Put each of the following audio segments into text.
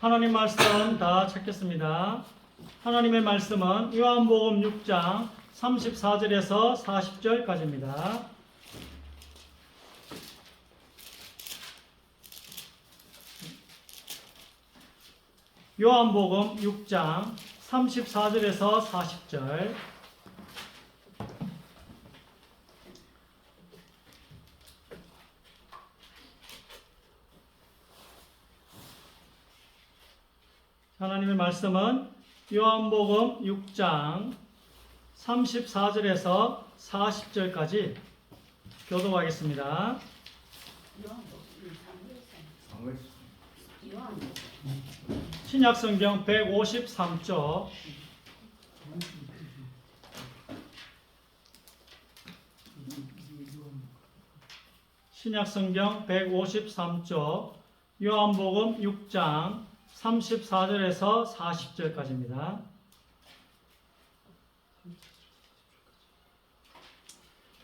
하나님 말씀 다 찾겠습니다. 하나님의 말씀은 요한복음 6장 34절에서 40절까지입니다. 요한복음 6장 34절에서 40절. 하나님의 말씀은 요한복음 6장 34절에서 40절까지 교독하겠습니다. 신약성경 153쪽 신약성경 153쪽 요한복음 6장 34절에서 40절까지입니다.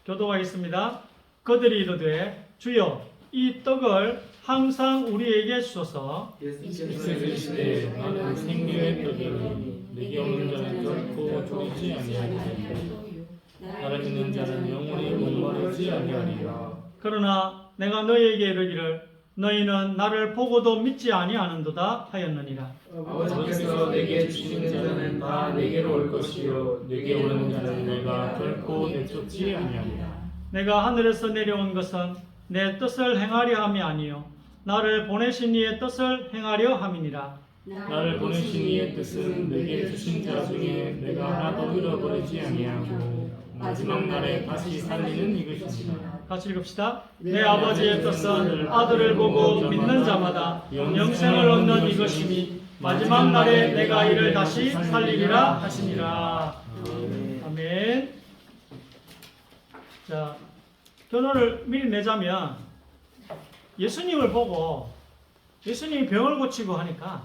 교독하겠습니다. 그들이 이르되 주여 이 떡을 항상 우리에게 주소서. 예수께서 이르시되 나는 생명의 떡이니 내게 오는 자는 결코 졸이지 아니하리니 나를 믿는 자는 영원히 목마르지 아니하리라. 그러나 내가 너희에게 이르기를 너희는 나를 보고도 믿지 아니하는도다 하였느니라. 아버지께서 내게 주시는 자는 다 내게로 올 것이요 내게 오는 자는 내가 결코 내쫓지 아니하리라. 내가 하늘에서 내려온 것은 내 뜻을 행하려 함이 아니요 나를 보내신 이의 뜻을 행하려 함이니라. 나를 보내신 이의 뜻은 내게 주신 자 중에 내가 하나도 잃어버리지 아니하고 마지막 날에 다시 살리는 이것입니다. 같이 읽읍시다. 내 아버지의 뜻은 아들을 보고 믿는 자마다 영생을 얻는 이것이니 마지막 날에 내가 이를 다시 살리리라 하시니라. 아멘. 자, 결론을 미리 내자면 예수님을 보고 예수님이 병을 고치고 하니까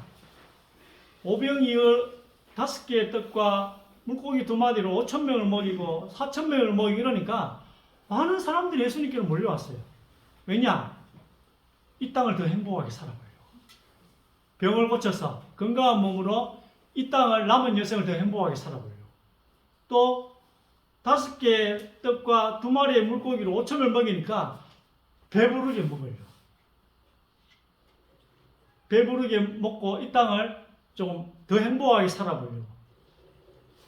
오병이어 5개의 떡과 물고기 2마리로 5,000명을 먹이고 4,000명을 먹이고 이러니까 많은 사람들이 예수님께로 몰려왔어요. 왜냐? 이 땅을 더 행복하게 살아보려고. 병을 고쳐서 건강한 몸으로 이 땅을 남은 여생을 더 행복하게 살아보려고. 또 5개의 떡과 2마리의 물고기로 5,000명을 먹이니까 배부르게 먹어요. 배부르게 먹고 이 땅을 좀 더 행복하게 살아보려고.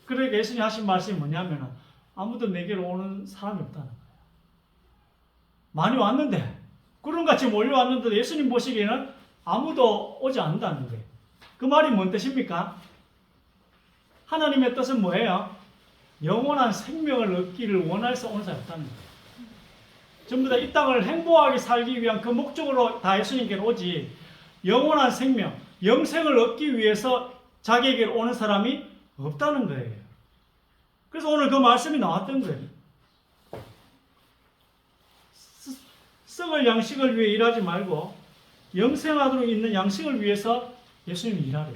그러니까 예수님이 하신 말씀이 뭐냐면 아무도 내게로 오는 사람이 없다는 거예요. 많이 왔는데 구름같이 몰려왔는데도 예수님 보시기에는 아무도 오지 않는다는 거예요. 그 말이 뭔 뜻입니까? 하나님의 뜻은 뭐예요? 영원한 생명을 얻기를 원해서 오는 사람이 없다는 거예요. 전부 다 이 땅을 행복하게 살기 위한 그 목적으로 다 예수님께로 오지 영원한 생명, 영생을 얻기 위해서 자기에게로 오는 사람이 없다는 거예요. 그래서 오늘 그 말씀이 나왔던 거예요. 썩을 양식을 위해 일하지 말고 영생하도록 있는 양식을 위해서 예수님이 일하래요.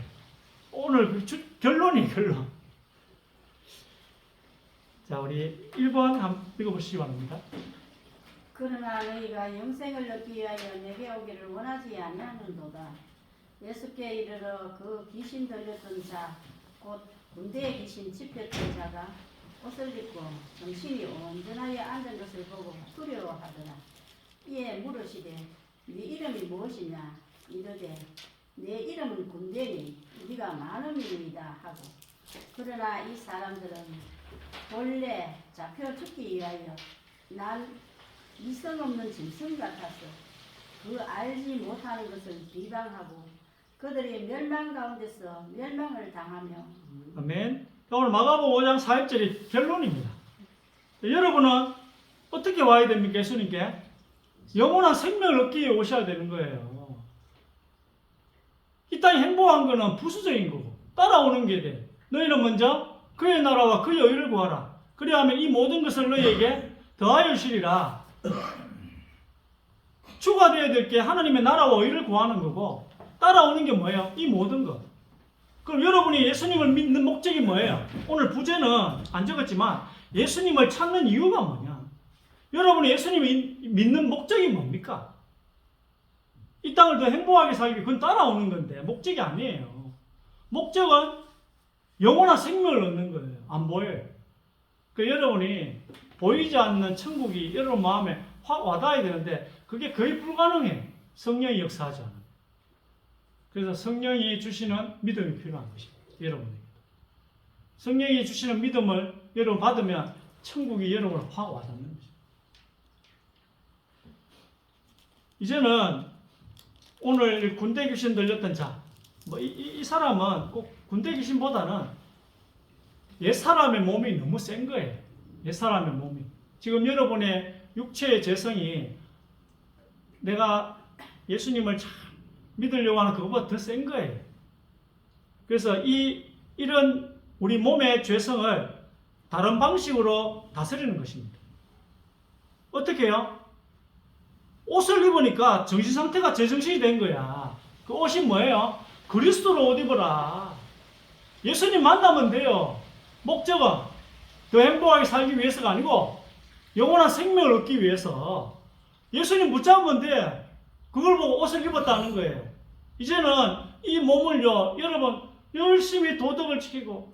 오늘 그 결론이 결론. 자, 우리 1번 한번 읽어보시기 바랍니다. 그러나 너희가 영생을 얻기 위하여 내게 오기를 원하지 아니하는도다. 예수께 이르러 그 귀신 들렸던 자, 곧 군대에 귀신 집혔던 자가 옷을 입고 정신이 온전하게 앉은 것을 보고 두려워하더라. 이에 물으시되 네 이름이 무엇이냐? 이르되 내 이름은 군대니 우리가 많음이니이다 하고. 그러나 이 사람들은 본래 잡혀 죽기 위하여 난 이성 없는 짐승 같아서 그 알지 못하는 것을 비방하고 그들이 멸망 가운데서 멸망을 당하며. 아멘. 오늘 마가복음 5장 4절이 결론입니다. 여러분은 어떻게 와야 됩니까? 예수님께 영원한 생명을 얻기 위해 오셔야 되는 거예요. 이 땅이 행복한 거는 부수적인 거고 따라오는 게 돼. 너희는 먼저 그의 나라와 그의 의를 구하라. 그리하면 이 모든 것을 너희에게 더하여 주시리라. 추가되어야 될 게 하나님의 나라와 의를 구하는 거고 따라오는 게 뭐예요? 이 모든 것. 그럼 여러분이 예수님을 믿는 목적이 뭐예요? 오늘 부제는 안 적었지만 예수님을 찾는 이유가 뭐냐? 여러분이 예수님을 믿는 목적이 뭡니까? 이 땅을 더 행복하게 살기 위해 그건 따라오는 건데 목적이 아니에요. 목적은 영원한 생명을 얻는 거예요. 안 보여요. 그 여러분이 보이지 않는 천국이 여러분 마음에 확 와닿아야 되는데 그게 거의 불가능해. 성령이 역사하지 않아요. 그래서 성령이 주시는 믿음이 필요한 것입니다. 여러분에게. 성령이 주시는 믿음을 여러분 받으면 천국이 여러분을 확 와닿는 것입니다. 이제는 오늘 군대 귀신 들렸던 자, 이 사람은 꼭 군대 귀신보다는 옛 사람의 몸이 너무 센 거예요. 옛 사람의 몸이. 지금 여러분의 육체의 재성이 내가 예수님을 참 믿으려고 하는 그것보다 더 센 거예요. 그래서 이런 우리 몸의 죄성을 다른 방식으로 다스리는 것입니다. 어떻게 해요? 옷을 입으니까 정신 상태가 제정신이 된 거야. 그 옷이 뭐예요? 그리스도로 옷 입어라. 예수님 만나면 돼요. 목적은 더 행복하게 살기 위해서가 아니고 영원한 생명을 얻기 위해서 예수님 붙잡으면 돼. 그걸 보고 옷을 입었다는 거예요. 이제는 이 몸을요, 여러분 열심히 도덕을 지키고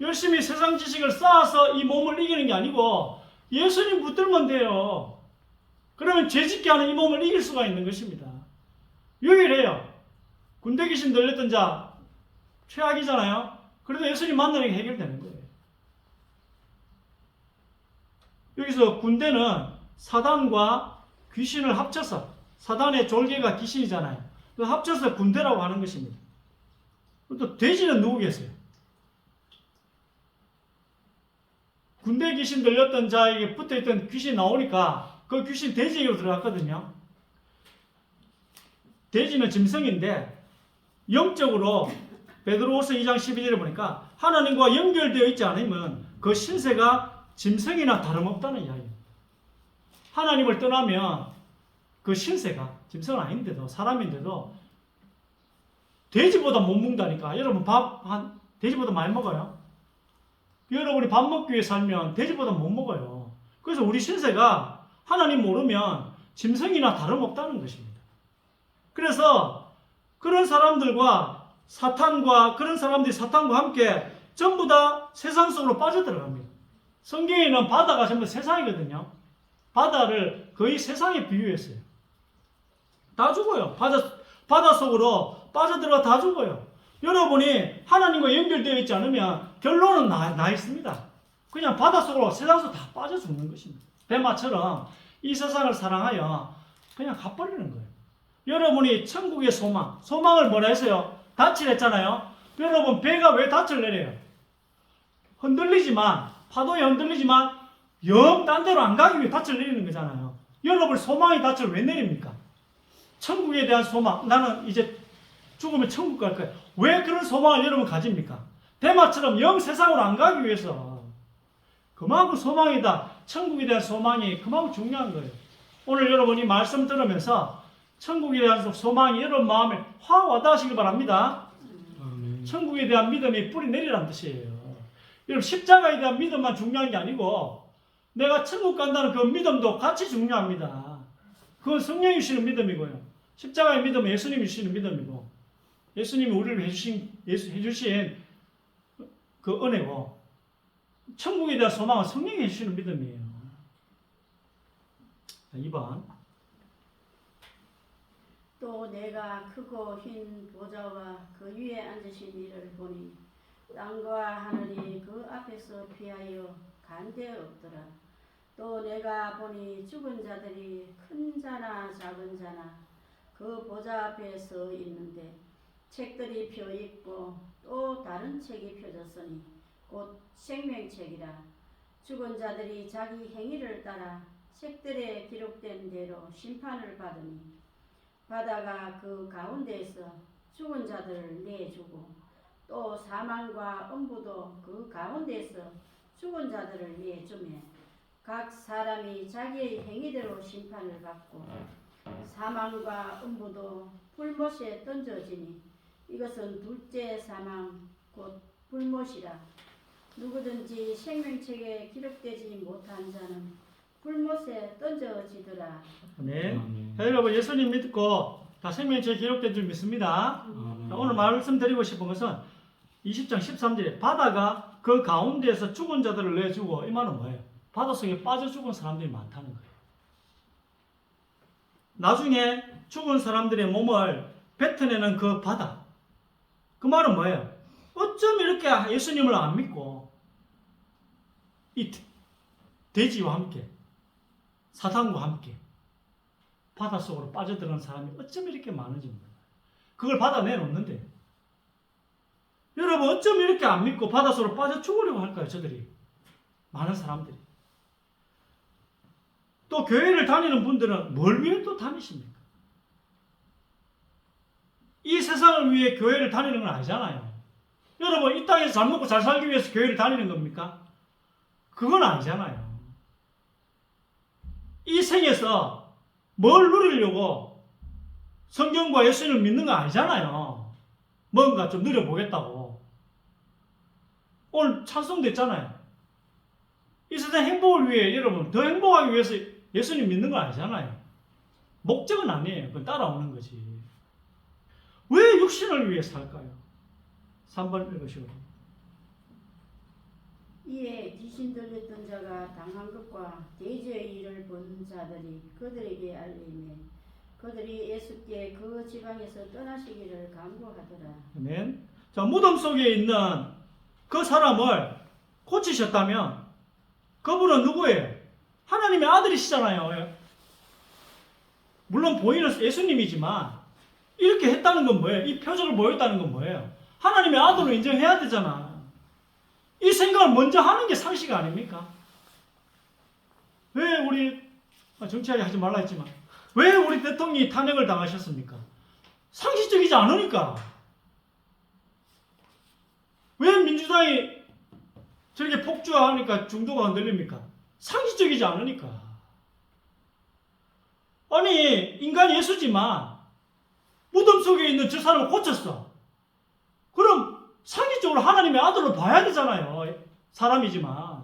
열심히 세상 지식을 쌓아서 이 몸을 이기는 게 아니고 예수님 붙들면 돼요. 그러면 죄짓게 하는 이 몸을 이길 수가 있는 것입니다. 유일해요. 군대 귀신 들렸던 자 최악이잖아요. 그래도 예수님 만나는 게 해결되는 거예요. 여기서 군대는 사단과 귀신을 합쳐서 사단의 졸개가 귀신이잖아요. 그 합쳐서 군대라고 하는 것입니다. 또 돼지는 누구겠어요? 군대 귀신 들렸던 자에게 붙어있던 귀신이 나오니까 그 귀신 돼지에게로 들어갔거든요. 돼지는 짐승인데 영적으로 베드로후서 2장 12절에 보니까 하나님과 연결되어 있지 않으면 그 신세가 짐승이나 다름없다는 이야기입니다. 하나님을 떠나면 그 신세가 짐승은 아닌데도 사람인데도 돼지보다 못 먹는다니까. 여러분 돼지보다 많이 먹어요? 여러분이 밥 먹기 위해 살면 돼지보다 못 먹어요. 그래서 우리 신세가 하나님 모르면 짐승이나 다름없다는 것입니다. 그래서 그런 사람들과 그런 사람들이 사탄과 함께 전부 다 세상 속으로 빠져들어갑니다. 성경에는 바다가 전부 세상이거든요. 바다를 거의 세상에 비유했어요. 다 죽어요. 바다 속으로 빠져들어가 다 죽어요. 여러분이 하나님과 연결되어 있지 않으면 결론은 나 있습니다. 그냥 바다 속으로 세상 속으로 다 빠져 죽는 것입니다. 대마처럼 이 세상을 사랑하여 그냥 가버리는 거예요. 여러분이 천국의 소망을 뭐라 했어요? 닻을 했잖아요. 여러분 배가 왜 닻을 내려요? 흔들리지만 파도에 흔들리지만 영 딴 데로 안 가기 위해 닻을 내리는 거잖아요. 여러분 소망이 닻을 왜 내립니까? 천국에 대한 소망. 나는 이제 죽으면 천국 갈 거예요. 왜 그런 소망을 여러분 가집니까? 대마처럼 영 세상으로 안 가기 위해서. 그만큼 소망이다. 천국에 대한 소망이 그만큼 중요한 거예요. 오늘 여러분이 말씀 들으면서 천국에 대한 소망이 여러분 마음에 확 와닿으시길 바랍니다. 아멘. 천국에 대한 믿음이 뿌리 내리라는 뜻이에요. 여러분 십자가에 대한 믿음만 중요한 게 아니고 내가 천국 간다는 그 믿음도 같이 중요합니다. 그건 성령이 주시는 믿음이고요. 십자가의 믿음은 예수님이 주시는 믿음이고 예수님이 우리를 해주신 그 은혜고 천국에 대한 소망은 성령이 해주시는 믿음이에요. 2번 또 내가 크고 흰 보좌와 그 위에 앉으신 이를 보니 땅과 하늘이 그 앞에서 피하여 간데 없더라. 또 내가 보니 죽은 자들이 큰 자나 작은 자나 그 보좌 앞에 서 있는데 책들이 펴 있고 또 다른 책이 펴졌으니 곧 생명책이라. 죽은 자들이 자기 행위를 따라 책들에 기록된 대로 심판을 받으니 바다가 그 가운데에서 죽은 자들을 내주고 또 사망과 음부도 그 가운데에서 죽은 자들을 내주매 각 사람이 자기의 행위대로 심판을 받고 사망과 음부도 불못에 던져지니 이것은 둘째 사망 곧 불못이라. 누구든지 생명책에 기록되지 못한 자는 불못에 던져지더라. 네. 아멘. 여러분 예수님 믿고 다 생명체에 기록된 줄 믿습니다. 아멘. 오늘 말씀드리고 싶은 것은 20장 13절에 바다가 그 가운데에서 죽은 자들을 내주고, 이 말은 뭐예요? 바닷속에 빠져 죽은 사람들이 많다는 거예요. 나중에 죽은 사람들의 몸을 뱉어내는 그 바다, 그 말은 뭐예요? 어쩜 이렇게 예수님을 안 믿고 이 돼지와 함께 사탄과 함께 바닷속으로 빠져들어간 사람이 어쩜 이렇게 많은지 몰라요. 그걸 받아내놓는데 여러분 어쩜 이렇게 안 믿고 바닷속으로 빠져 죽으려고 할까요? 저들이 많은 사람들이. 또 교회를 다니는 분들은 뭘 위해 또 다니십니까? 이 세상을 위해 교회를 다니는 건 아니잖아요. 여러분 이 땅에서 잘 먹고 잘 살기 위해서 교회를 다니는 겁니까? 그건 아니잖아요. 이 생에서 뭘 누리려고 성경과 예수님을 믿는 거 아니잖아요. 뭔가 좀 누려보겠다고. 오늘 찬송도 했잖아요. 이 세상 행복을 위해 여러분 더 행복하기 위해서 예수님 믿는 거 아니잖아요. 목적은 아니에요. 그건 따라오는 거지. 왜 육신을 위해 살까요? 3번 읽으시고. 이에 귀신 들렸던 자가 당한 것과 대지의 일을 본 자들이 그들에게 알리매 그들이 예수께 그 지방에서 떠나시기를 간구하더라. 아멘. 자, 무덤 속에 있는 그 사람을 고치셨다면 그분은 누구예요? 하나님의 아들이시잖아요. 물론 보이는 예수님이지만 이렇게 했다는 건 뭐예요? 이 표적을 보였다는 건 뭐예요? 하나님의 아들로 인정해야 되잖아. 이 생각을 먼저 하는 게 상식 아닙니까? 왜 우리 정치하게 하지 말라 했지만 왜 우리 대통령이 탄핵을 당하셨습니까? 상식적이지 않으니까. 왜 민주당이 저렇게 폭주하니까 중도가 흔들립니까? 상식적이지 않으니까. 아니 인간이 예수지만 무덤 속에 있는 저 사람을 고쳤어. 그럼 상식적으로 하나님의 아들로 봐야 되잖아요. 사람이지만.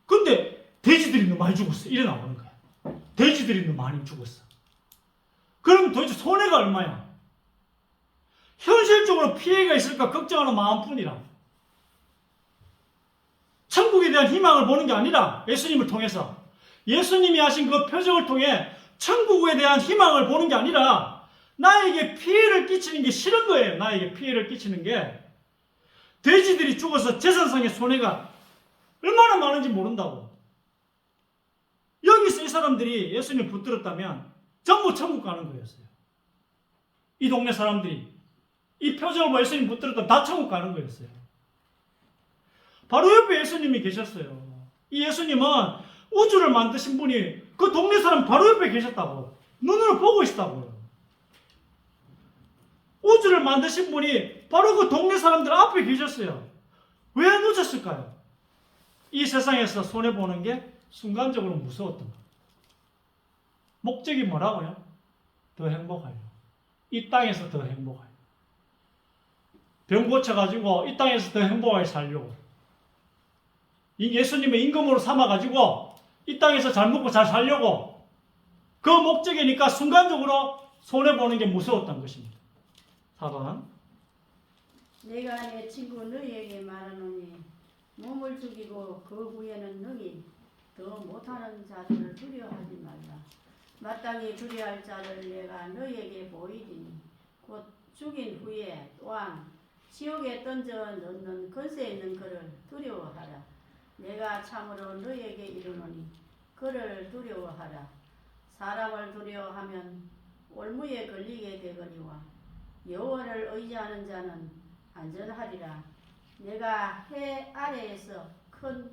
근데 돼지들이 너무 많이 죽었어. 이래 나오는 거야. 돼지들이 너무 많이 죽었어. 그럼 도대체 손해가 얼마야? 현실적으로 피해가 있을까 걱정하는 마음뿐이라. 천국에 대한 희망을 보는 게 아니라 예수님을 통해서 예수님이 하신 그 표적을 통해 천국에 대한 희망을 보는 게 아니라 나에게 피해를 끼치는 게 싫은 거예요. 나에게 피해를 끼치는 게. 돼지들이 죽어서 재산상의 손해가 얼마나 많은지 모른다고. 여기서 이 사람들이 예수님을 붙들었다면 전부 천국 가는 거였어요. 이 동네 사람들이 이 표적을 보고 예수님 붙들었다면 다 천국 가는 거였어요. 바로 옆에 예수님이 계셨어요. 이 예수님은 우주를 만드신 분이 그 동네 사람 바로 옆에 계셨다고. 눈으로 보고 있다고요. 우주를 만드신 분이 바로 그 동네 사람들 앞에 계셨어요. 왜 늦었을까요? 이 세상에서 손해보는 게 순간적으로 무서웠던 거예요. 목적이 뭐라고요? 더 행복하려. 이 땅에서 더 행복하려. 병 고쳐가지고 이 땅에서 더 행복하게 살려고. 이 예수님의 임금으로 삼아가지고 이 땅에서 잘 먹고 잘 살려고. 그 목적이니까 순간적으로 손해보는 게 무서웠던 것입니다. 4번. 내가 내 친구 너희에게 말하노니 몸을 죽이고 그 후에는 능히 더 못하는 자들을 두려워하지 말라. 마땅히 두려워할 자를 내가 너희에게 보이리니 곧 죽인 후에 또한 지옥에 던져 넣는 권세 있는 그를 두려워하라. 내가 참으로 너희에게 이르노니 그를 두려워하라. 사람을 두려워하면 올무에 걸리게 되거니와 여호와를 의지하는 자는 안전하리라. 내가 해 아래에서 큰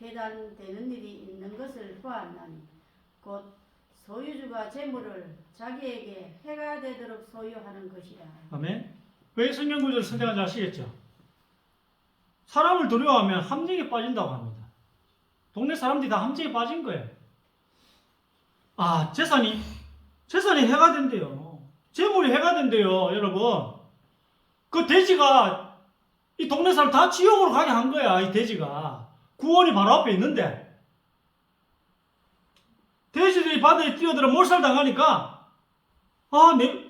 회단되는 일이 있는 것을 보았나니 곧 소유주가 재물을 자기에게 해가 되도록 소유하는 것이라. 아멘. 왜 성경 구절을 선택한지 아시겠죠? 사람을 두려워하면 함정에 빠진다고 합니다. 동네 사람들이 다 함정에 빠진 거예요. 아, 재산이 해가 된대요. 재물이 해가 된대요, 여러분. 그 돼지가 이 동네 사람 다 지옥으로 가게 한 거야, 이 돼지가. 구원이 바로 앞에 있는데. 돼지들이 바다에 뛰어들어 몰살당하니까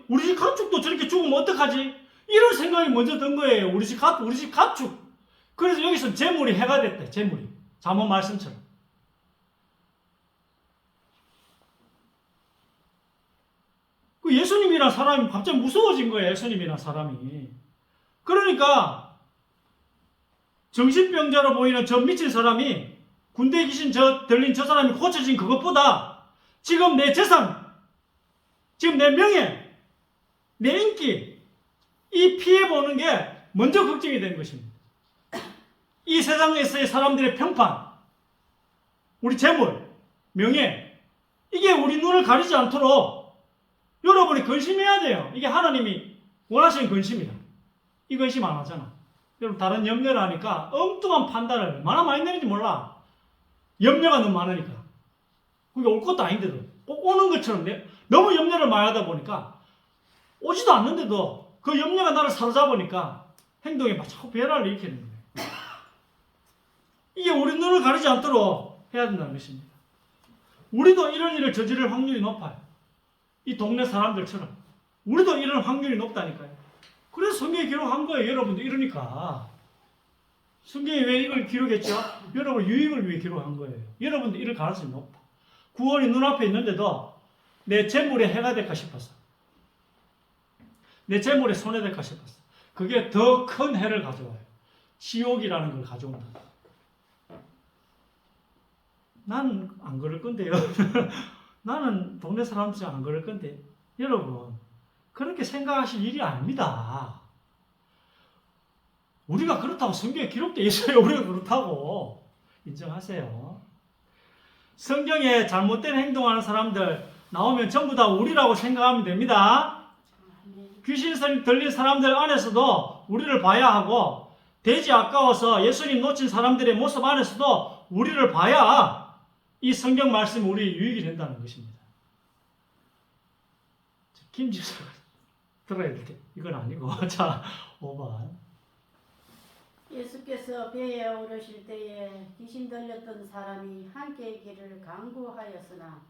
우리 집 가축도 저렇게 죽으면 어떡하지? 이런 생각이 먼저 든 거예요. 우리 집 가축. 그래서 여기서 재물이 해가 됐대. 재물이. 잠언 말씀처럼. 그 예수님이란 사람이 갑자기 무서워진 거예요. 예수님이란 사람이. 그러니까 정신병자로 보이는 저 미친 사람이 군대 귀신 들린 저 사람이 고쳐진 그것보다 지금 내 재산, 지금 내 명예, 내 인기, 이 피해보는 게 먼저 걱정이 되는 것입니다. 이 세상에서의 사람들의 평판, 우리 재물, 명예, 이게 우리 눈을 가리지 않도록 여러분이 근심해야 돼요. 이게 하나님이 원하시는 근심이다. 이 근심 안 하잖아. 여러분 다른 염려를 하니까 엉뚱한 판단을 얼마나 많이 내는지 몰라. 염려가 너무 많으니까. 그게 올 것도 아닌데도 꼭 오는 것처럼 너무 염려를 많이 하다 보니까 오지도 않는데도 그 염려가 나를 사로잡으니까 행동에 막 자꾸 변화를 일으키는 거예요. 이게 우리 눈을 가리지 않도록 해야 된다는 것입니다. 우리도 이런 일을 저지를 확률이 높아요. 이 동네 사람들처럼 우리도 이런 확률이 높다니까요. 그래서 성경에 기록한 거예요. 여러분도 이러니까. 성경에 왜 이걸 기록했죠? 여러분 유익을 위해 기록한 거예요. 여러분도 이럴 가능성이 높아. 구원이 눈앞에 있는데도 내 재물에 해가 될까 싶어서, 내 재물에 손해될까 싶어서, 그게 더 큰 해를 가져와요. 지옥이라는 걸 가져온다. 나는 안 그럴 건데요. 나는 동네 사람들이 안 그럴 건데, 여러분 그렇게 생각하실 일이 아닙니다. 우리가 그렇다고 성경에 기록되어 있어요. 우리가 그렇다고 인정하세요. 성경에 잘못된 행동하는 사람들 나오면 전부 다 우리라고 생각하면 됩니다. 귀신 들린 사람들 안에서도 우리를 봐야 하고, 돼지 아까워서 예수님 놓친 사람들의 모습 안에서도 우리를 봐야 이 성경 말씀이 우리 유익이 된다는 것입니다. 김 집사가 들어야 될 때 이건 아니고. 자, 5번. 예수께서 배에 오르실 때에 귀신 들렸던 사람이 함께 길을 강구하였으나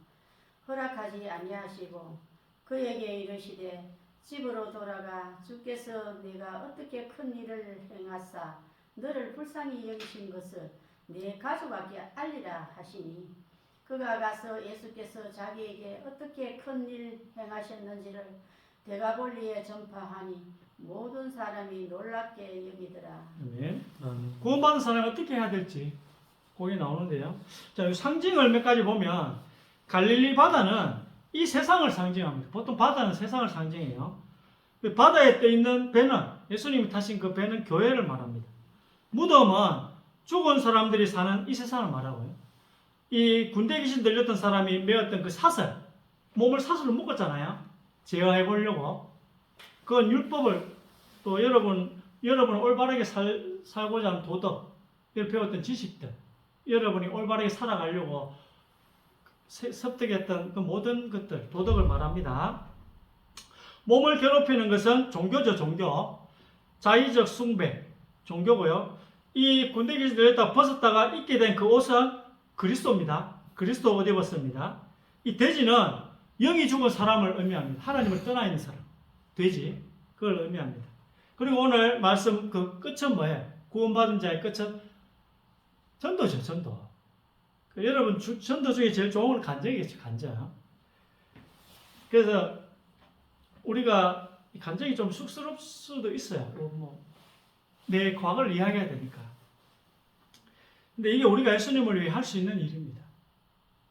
허락하지 아니하시고 그에게 이르시되 집으로 돌아가 주께서 네가 어떻게 큰 일을 행하사 너를 불쌍히 여기신 것을 네 가족에게 알리라 하시니, 그가 가서 예수께서 자기에게 어떻게 큰 일 행하셨는지를 데가볼리에 전파하니 모든 사람이 놀랍게 여기더라. 아멘. 구원받은 사람이 어떻게 해야 될지 거기 나오는데요. 자, 상징을 몇 가지 보면 갈릴리 바다는 이 세상을 상징합니다. 보통 바다는 세상을 상징해요. 바다에 떠 있는 배는, 예수님이 타신 그 배는 교회를 말합니다. 무덤은 죽은 사람들이 사는 이 세상을 말하고요. 이 군대 귀신 들렸던 사람이 메었던 그 사슬, 몸을 사슬로 묶었잖아요. 제어해 보려고. 그건 율법을, 또 여러분 올바르게 살고자 하는 도덕, 배웠던 지식들, 여러분이 올바르게 살아가려고 습득했던 그 모든 것들, 도덕을 말합니다. 몸을 괴롭히는 것은 종교죠, 종교. 자의적 숭배, 종교고요. 이 군대 귀신 들렸다 벗었다가 입게 된 그 옷은 그리스도입니다. 그리스도 옷 입었습니다. 이 돼지는 영이 죽은 사람을 의미합니다. 하나님을 떠나 있는 사람. 돼지. 그걸 의미합니다. 그리고 오늘 말씀 그 끝은 뭐예요? 구원받은 자의 끝은 전도죠, 전도. 여러분, 전도 중에 제일 좋은 건 간증이겠죠, 간증. 그래서 우리가 간증이 좀 쑥스러울 수도 있어요. 내 과거를 이야기해야 되니까. 근데 이게 우리가 예수님을 위해 할 수 있는 일입니다.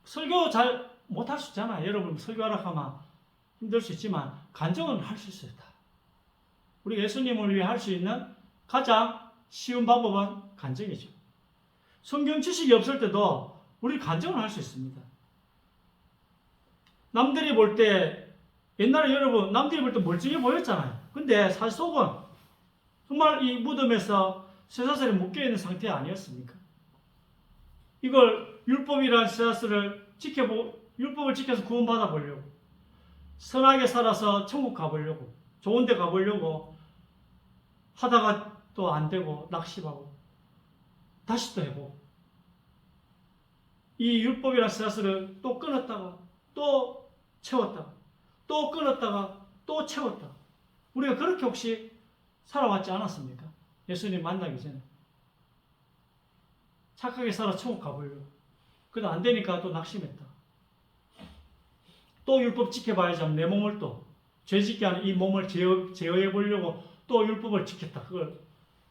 설교 잘 못할 수 있잖아요. 여러분 설교하라 하면 힘들 수 있지만 간증은 할 수 있어요. 다. 우리가 예수님을 위해 할 수 있는 가장 쉬운 방법은 간증이죠. 성경 지식이 없을 때도 우리 간증을 할 수 있습니다. 남들이 볼 때, 옛날에 여러분 남들이 볼 때 멀쩡해 보였잖아요. 근데 사실 속은 정말 이 무덤에서 쇠사슬에 묶여있는 상태 아니었습니까? 이걸 율법이라는 쇠사슬을 율법을 지켜서 구원받아 보려고, 선하게 살아서 천국 가보려고, 좋은 데 가보려고 하다가 또 안 되고 낙심하고 다시 또 해보고, 이 율법이라는 쇠사슬을 또 끊었다가 또 채웠다가 또 끊었다가 또 채웠다. 우리가 그렇게 혹시 살아왔지 않았습니까? 예수님 만나기 전에. 착하게 살아 천국 가보려고. 그래도 안 되니까 또 낙심했다. 또 율법 지켜봐야지 하면 내 몸을 또 죄짓게 하는 이 몸을 제어해 보려고 또 율법을 지켰다. 그걸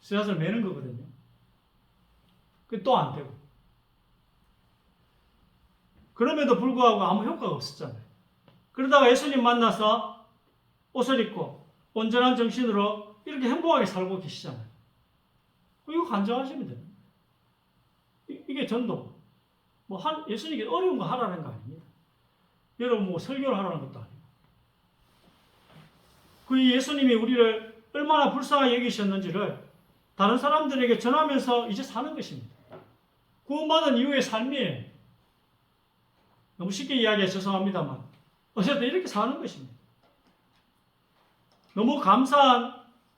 씨앗을 매는 거거든요. 그 또 안 되고. 그럼에도 불구하고 아무 효과가 없었잖아요. 그러다가 예수님 만나서 옷을 입고 온전한 정신으로 이렇게 행복하게 살고 계시잖아요. 이거 간증하시면 돼요. 이게 전도. 예수님께 어려운 거 하라는 거 아닙니다. 여러분 뭐 설교를 하라는 것도 아니고. 그 예수님이 우리를 얼마나 불쌍하게 여기셨는지를 다른 사람들에게 전하면서 이제 사는 것입니다. 구원받은 이후의 삶이에요. 너무 쉽게 이야기해 죄송합니다만 어쨌든 이렇게 사는 것입니다. 너무 감사한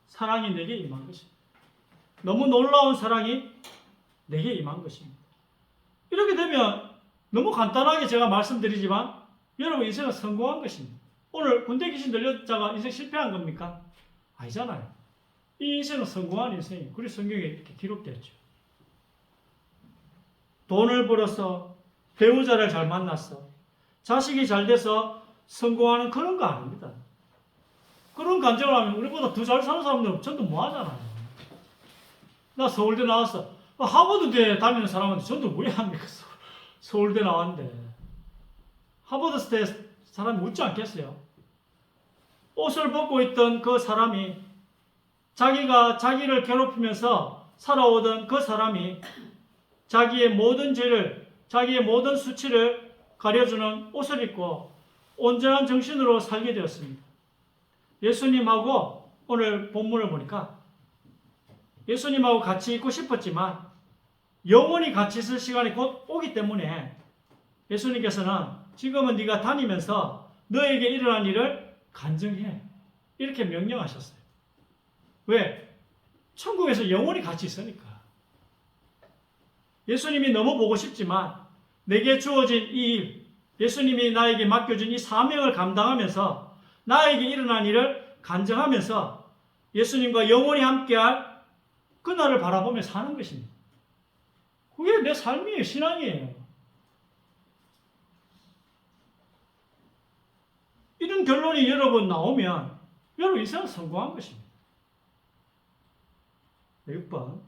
사랑이 내게 임한 것입니다. 너무 놀라운 사랑이 내게 임한 것입니다. 이렇게 되면 너무 간단하게 제가 말씀드리지만 여러분 인생은 성공한 것입니다. 오늘 군대 귀신 들렸자가 인생 실패한 겁니까? 아니잖아요. 이 인생은 성공한 인생이에요. 그래서 성경에 이렇게 기록되었죠. 돈을 벌어서 배우자를 잘 만났어. 자식이 잘 돼서 성공하는 그런 거 아닙니다. 그런 간증을 하면 우리보다 더 잘 사는 사람들은 전도 뭐 하잖아요. 나 서울대 나왔어. 하버드대 다니는 사람한테 전도 왜 합니까? 서울대 나왔는데. 하버드대 사람이 웃지 않겠어요? 옷을 벗고 있던 그 사람이 자기가 자기를 괴롭히면서 살아오던 그 사람이 자기의 모든 죄를, 자기의 모든 수치를 가려주는 옷을 입고 온전한 정신으로 살게 되었습니다. 예수님하고 오늘 본문을 보니까 예수님하고 같이 있고 싶었지만 영원히 같이 있을 시간이 곧 오기 때문에 예수님께서는 지금은 네가 다니면서 너에게 일어난 일을 간증해. 이렇게 명령하셨어요. 왜? 천국에서 영원히 같이 있으니까. 예수님이 너무 보고 싶지만 내게 주어진 이 일, 예수님이 나에게 맡겨준 이 사명을 감당하면서 나에게 일어난 일을 간증하면서 예수님과 영원히 함께할 그날을 바라보며 사는 것입니다. 그게 내 삶이에요. 신앙이에요. 이런 결론이 여러분 나오면 여러분 인생은 성공한 것입니다. 6번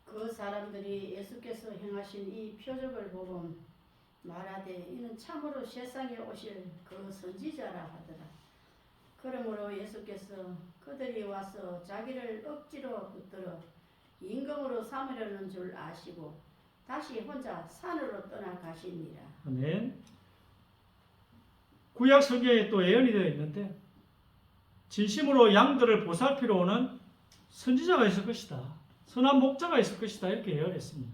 그 사람들이 예수께서 행하신 이 표적을 보고 말하되 이는 참으로 세상에 오실 그 선지자라 하더라. 그러므로 예수께서 그들이 와서 자기를 억지로 붙들어 임금으로 삼으려는 줄 아시고 다시 혼자 산으로 떠나가시니라. 아멘. 구약 성경에 또 예언이 되어 있는데 진심으로 양들을 보살피러 오는 선지자가 있을 것이다. 선한 목자가 있을 것이다. 이렇게 예언했습니다.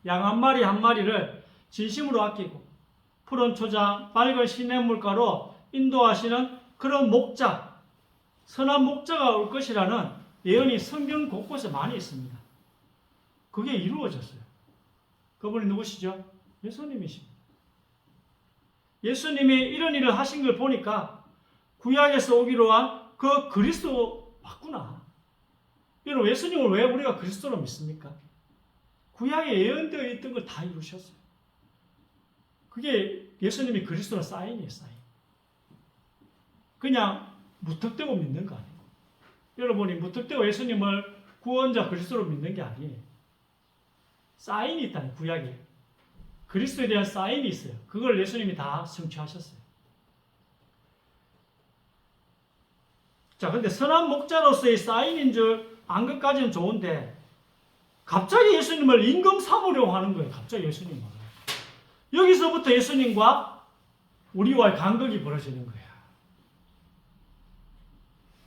양 한 마리 한 마리를 진심으로 아끼고 푸른 초장, 밝은 시냇물가로 인도하시는 그런 목자, 선한 목자가 올 것이라는 예언이 성경 곳곳에 많이 있습니다. 그게 이루어졌어요. 그분이 누구시죠? 예수님이십니다. 예수님이 이런 일을 하신 걸 보니까 구약에서 오기로 한 그 그리스도 맞구나. 여러분 예수님을 왜 우리가 그리스도로 믿습니까? 구약에 예언되어 있던 걸 다 이루셨어요. 그게 예수님이 그리스도의 사인이에요. 사인. 그냥 무턱대고 믿는 거 아니에요. 여러분이 무턱대고 예수님을 구원자 그리스도로 믿는 게 아니에요. 사인이 있다는 구약에. 그리스도에 대한 사인이 있어요. 그걸 예수님이 다 성취하셨어요. 자, 근데 선한 목자로서의 사인인 줄 안 것까지는 좋은데 갑자기 예수님을 임금 삼으려고 하는 거예요. 갑자기 예수님을. 여기서부터 예수님과 우리와의 간극이 벌어지는 거야.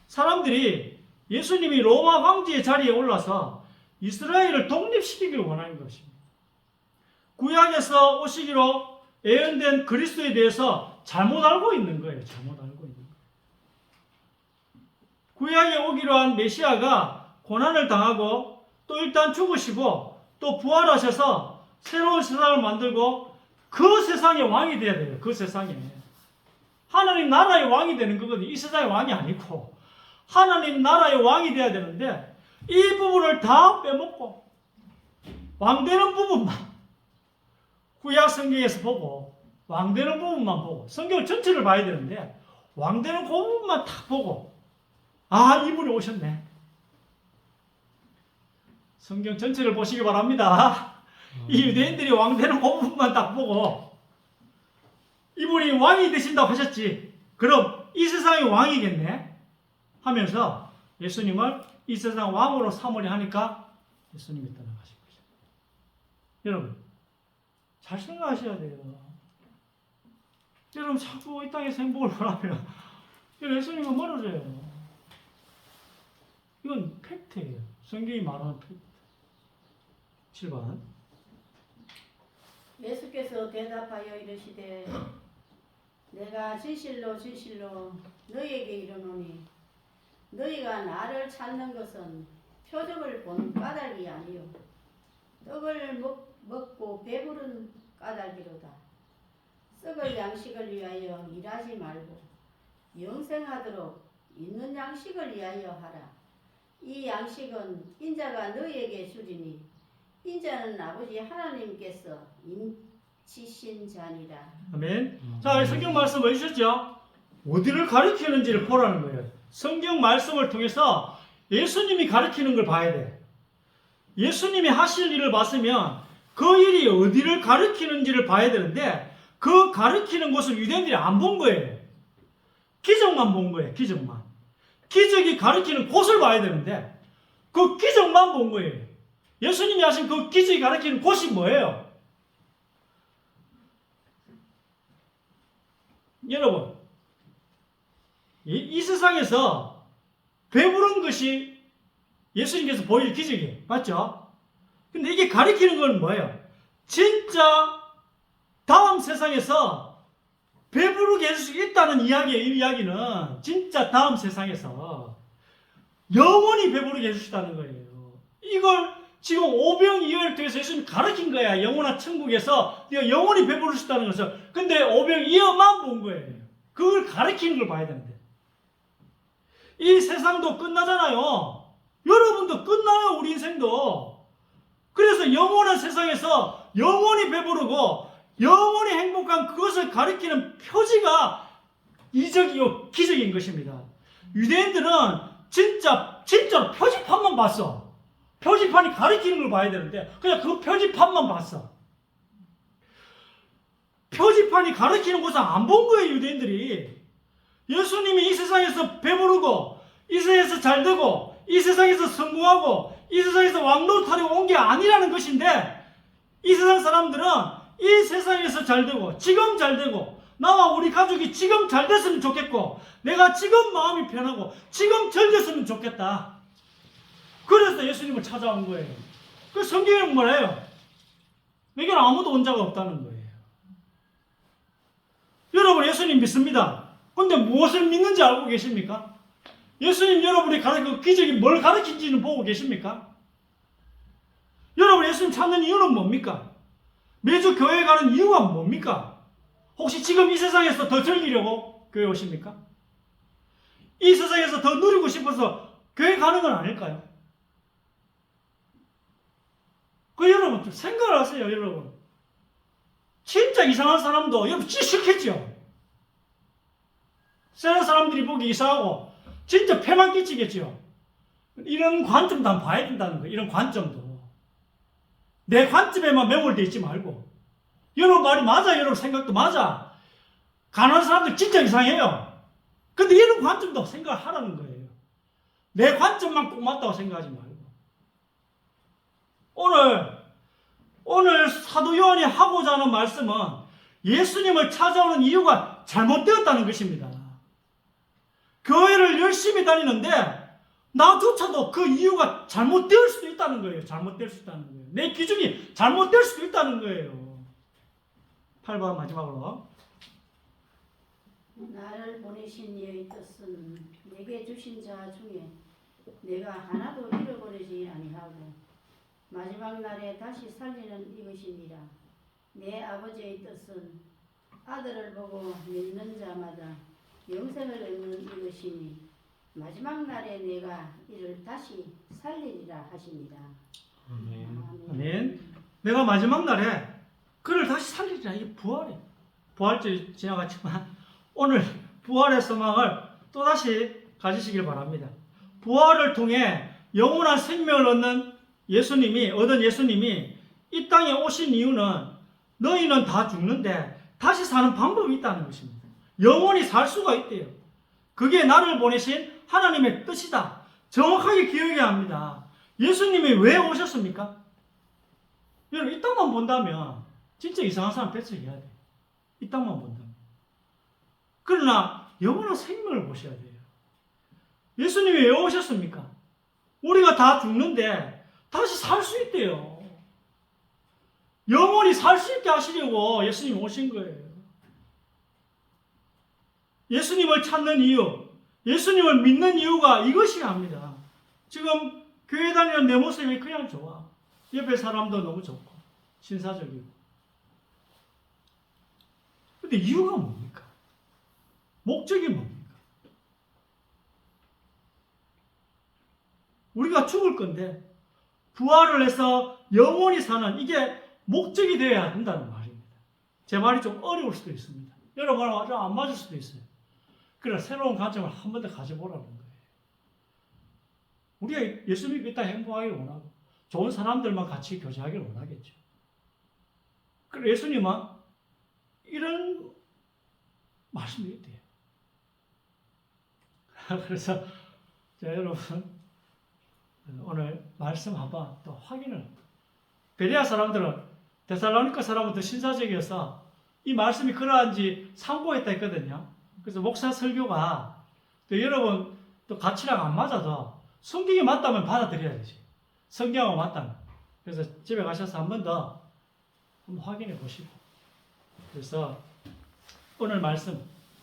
사람들이 예수님이 로마 황제의 자리에 올라서 이스라엘을 독립시키기를 원하는 것입니다. 구약에서 오시기로 예언된 그리스도에 대해서 잘못 알고 있는 거예요. 잘못 알고 있는 거예요. 구약에 오기로 한 메시아가 고난을 당하고 또 일단 죽으시고 또 부활하셔서 새로운 세상을 만들고 그 세상의 왕이 되어야 돼요. 그 세상에. 하나님 나라의 왕이 되는 거거든요. 이 세상의 왕이 아니고 하나님 나라의 왕이 돼야 되는데 이 부분을 다 빼먹고 왕 되는 부분만 구약 성경에서 보고 왕 되는 부분만 보고 성경 전체를 봐야 되는데 왕 되는 그 부분만 딱 보고 아 이분이 오셨네. 성경 전체를 보시기 바랍니다. 이 유대인들이 왕 되는 그 부분만 딱 보고 이분이 왕이 되신다고 하셨지. 그럼 이 세상의 왕이겠네 하면서 예수님을 이 세상 왕으로 삼으려 하니까 예수님이 떠나가신 거죠. 여러분 잘 생각하셔야 돼요. 여러분 자꾸 이 땅에서 행복을 바라면 예수님은 멀어져요. 이건 팩트예요. 성경이 말하는 팩트. 7번 예수께서 대답하여 이르시되 내가 진실로 진실로 너희에게 이르노니 너희가 나를 찾는 것은 표적을 보는 까닭이 아니요 떡을 먹고 배부른 까닭이로다. 썩을 양식을 위하여 일하지 말고 영생하도록 있는 양식을 위하여 하라. 이 양식은 인자가 너희에게 주리니 인자는 아버지 하나님께서 인치신 자니라. 아멘. 자, 성경 말씀을 해주셨죠? 어디를 가리키는지를 보라는 거예요. 성경 말씀을 통해서 예수님이 가리키는 걸 봐야 돼. 예수님이 하실 일을 봤으면 그 일이 어디를 가리키는지를 봐야 되는데 그 가리키는 곳을 유대인들이 안 본 거예요. 기적만 본 거예요. 기적만. 기적이 가리키는 곳을 봐야 되는데 그 기적만 본 거예요. 예수님이 하신 그 기적이 가리키는 곳이 뭐예요? 여러분, 이 세상에서 배부른 것이 예수님께서 보일 기적이에요. 맞죠? 근데 이게 가리키는 건 뭐예요? 진짜 다음 세상에서 배부르게 해줄 수 있다는 이야기예요. 이 이야기는 진짜 다음 세상에서 영원히 배부르게 해줄 수 있다는 거예요. 이걸 지금 오병이어를 통해서 예수님이 가르친 거야. 영원한 천국에서 네가 영원히 배부를 수 있다는 것을. 근데 오병이어만 본 거예요. 그걸 가르치는 걸 봐야 되는데. 이 세상도 끝나잖아요. 여러분도 끝나요. 우리 인생도. 그래서 영원한 세상에서 영원히 배부르고 영원히 행복한 그것을 가리키는 표지가 이적이요 기적인 것입니다. 유대인들은 진짜로 표지판만 봤어. 표지판이 가리키는 걸 봐야 되는데 그냥 그 표지판만 봤어. 표지판이 가리키는 것을 안 본 거예요. 유대인들이. 예수님이 이 세상에서 배부르고 이 세상에서 잘되고 이 세상에서 성공하고 이 세상에서 왕노릇하려고 온 게 아니라는 것인데 이 세상 사람들은 이 세상에서 잘되고 지금 잘되고 나와 우리 가족이 지금 잘됐으면 좋겠고 내가 지금 마음이 편하고 지금 잘 됐으면 좋겠다. 그래서 예수님을 찾아온 거예요. 그 성경에는 뭐래요? 내게는 아무도 온 자가 없다는 거예요. 여러분 예수님 믿습니다. 근데 무엇을 믿는지 알고 계십니까? 예수님 여러분이 그 기적이 뭘 가르친지는 보고 계십니까? 여러분 예수님 찾는 이유는 뭡니까? 매주 교회 가는 이유가 뭡니까? 혹시 지금 이 세상에서 더 즐기려고 교회 오십니까? 이 세상에서 더 누리고 싶어서 교회 가는 건 아닐까요? 그 여러분 좀 생각을 하세요. 여러분 진짜 이상한 사람도 여러분 진짜 싫겠죠? 세상 사람들이 보기 이상하고 진짜 폐만 끼치겠죠? 이런 관점도 한번 봐야 된다는 거예요. 이런 관점도. 내 관점에만 매몰되어 있지 말고 여러분 말이 맞아. 여러분 생각도 맞아. 가난한 사람들 진짜 이상해요. 근데 이런 관점도 생각을 하라는 거예요. 내 관점만 꼭 맞다고 생각하지 말고 오늘 사도 요한이 하고자 하는 말씀은 예수님을 찾아오는 이유가 잘못되었다는 것입니다. 교회를 열심히 다니는데 나조차도 그 이유가 잘못될 수도 있다는 거예요. 잘못될 수 있다는 거예요. 내 기준이 잘못될 수도 있다는 거예요. 8번 마지막으로 나를 보내신 이의 뜻은 내게 주신 자 중에 내가 하나도 잃어버리지 아니하고 마지막 날에 다시 살리는 이것이니라. 내 아버지의 뜻은 아들을 보고 믿는 자마다 영생을 얻는 이것이니 마지막 날에 내가 이를 다시 살리리라 하십니다. 아멘. 아멘. 내가 마지막 날에 그를 다시 살리리라. 이게 부활이에요. 부활절이 지나갔지만 오늘 부활의 소망을 또다시 가지시길 바랍니다. 부활을 통해 영원한 생명을 얻은 예수님이 이 땅에 오신 이유는 너희는 다 죽는데 다시 사는 방법이 있다는 것입니다. 영원히 살 수가 있대요. 그게 나를 보내신 하나님의 뜻이다. 정확하게 기억해야 합니다. 예수님이 왜 오셨습니까? 여러분, 이 땅만 본다면 진짜 이상한 사람 배척해야 돼요. 이 땅만 본다면. 그러나 영원한 생명을 보셔야 돼요. 예수님이 왜 오셨습니까? 우리가 다 죽는데 다시 살 수 있대요. 영원히 살 수 있게 하시려고 예수님이 오신 거예요. 예수님을 찾는 이유, 예수님을 믿는 이유가 이것이야 합니다. 지금 교회 다니는 내 모습이 그냥 좋아. 옆에 사람도 너무 좋고 신사적이고. 근데 이유가 뭡니까? 목적이 뭡니까? 우리가 죽을 건데 부활을 해서 영원히 사는 이게 목적이 되어야 한다는 말입니다. 제 말이 좀 어려울 수도 있습니다. 여러분하고 좀 안 맞을 수도 있어요. 그래서 새로운 관점을 한 번 더 가져보라는 거예요. 우리가 예수 믿고 있다 행복하기를 원하고 좋은 사람들만 같이 교제하기를 원하겠죠. 그래서 예수님은 이런 말씀이 있대요. 그래서 자, 여러분 오늘 말씀 한번 또 확인을. 베레아 사람들은 데살로니가 사람은 더 신사적이어서 이 말씀이 그러한지 참고했다 했거든요. 그래서 목사 설교가 또 여러분 또 가치랑 안 맞아도 성경이 맞다면 받아들여야 되지. 성경하고 맞다면. 그래서 집에 가셔서 한 번 더 한번 확인해 보시고. 그래서 오늘 말씀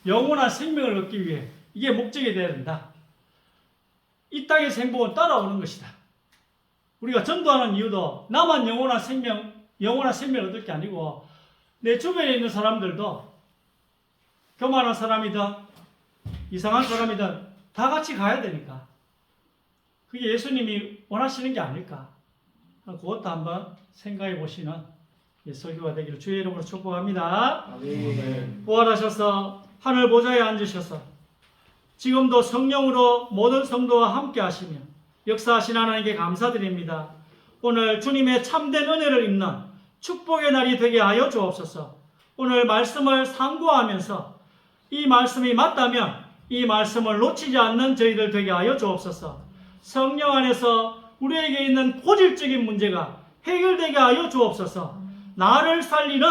영원한 생명을 얻기 위해 이게 목적이 되어야 된다. 이 땅의 행복은 따라오는 것이다. 우리가 전도하는 이유도 나만 영원한 생명을 얻을 게 아니고 내 주변에 있는 사람들도 교만한 사람이든 이상한 사람이든 다 같이 가야 되니까 그게 예수님이 원하시는 게 아닐까. 그것도 한번 생각해 보시는 설교가 되기를 주의 이름으로 축복합니다. 아멘. 부활하셔서 하늘 보좌에 앉으셔서 지금도 성령으로 모든 성도와 함께 하시며 역사하신 하나님께 감사드립니다. 오늘 주님의 참된 은혜를 입는 축복의 날이 되게 하여 주옵소서. 오늘 말씀을 상고하면서 이 말씀이 맞다면 이 말씀을 놓치지 않는 저희들 되게 하여 주옵소서. 성령 안에서 우리에게 있는 고질적인 문제가 해결되게 하여 주옵소서. 나를 살리는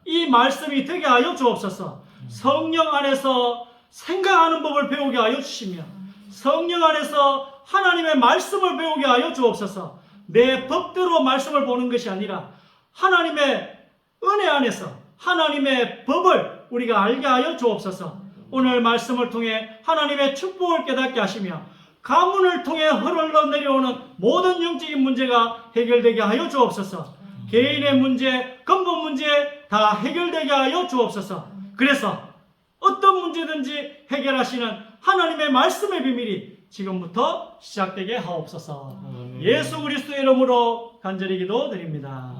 이 말씀이 되게 하여 주옵소서. 성령 안에서 생각하는 법을 배우게 하여 주시며 성령 안에서 하나님의 말씀을 배우게 하여 주옵소서. 내 법대로 말씀을 보는 것이 아니라 하나님의 은혜 안에서 하나님의 법을 우리가 알게 하여 주옵소서. 오늘 말씀을 통해 하나님의 축복을 깨닫게 하시며 가문을 통해 흘러내려오는 모든 영적인 문제가 해결되게 하여 주옵소서. 개인의 문제, 근본 문제 다 해결되게 하여 주옵소서. 그래서 어떤 문제든지 해결하시는 하나님의 말씀의 비밀이 지금부터 시작되게 하옵소서. 예수 그리스도의 이름으로 간절히 기도드립니다.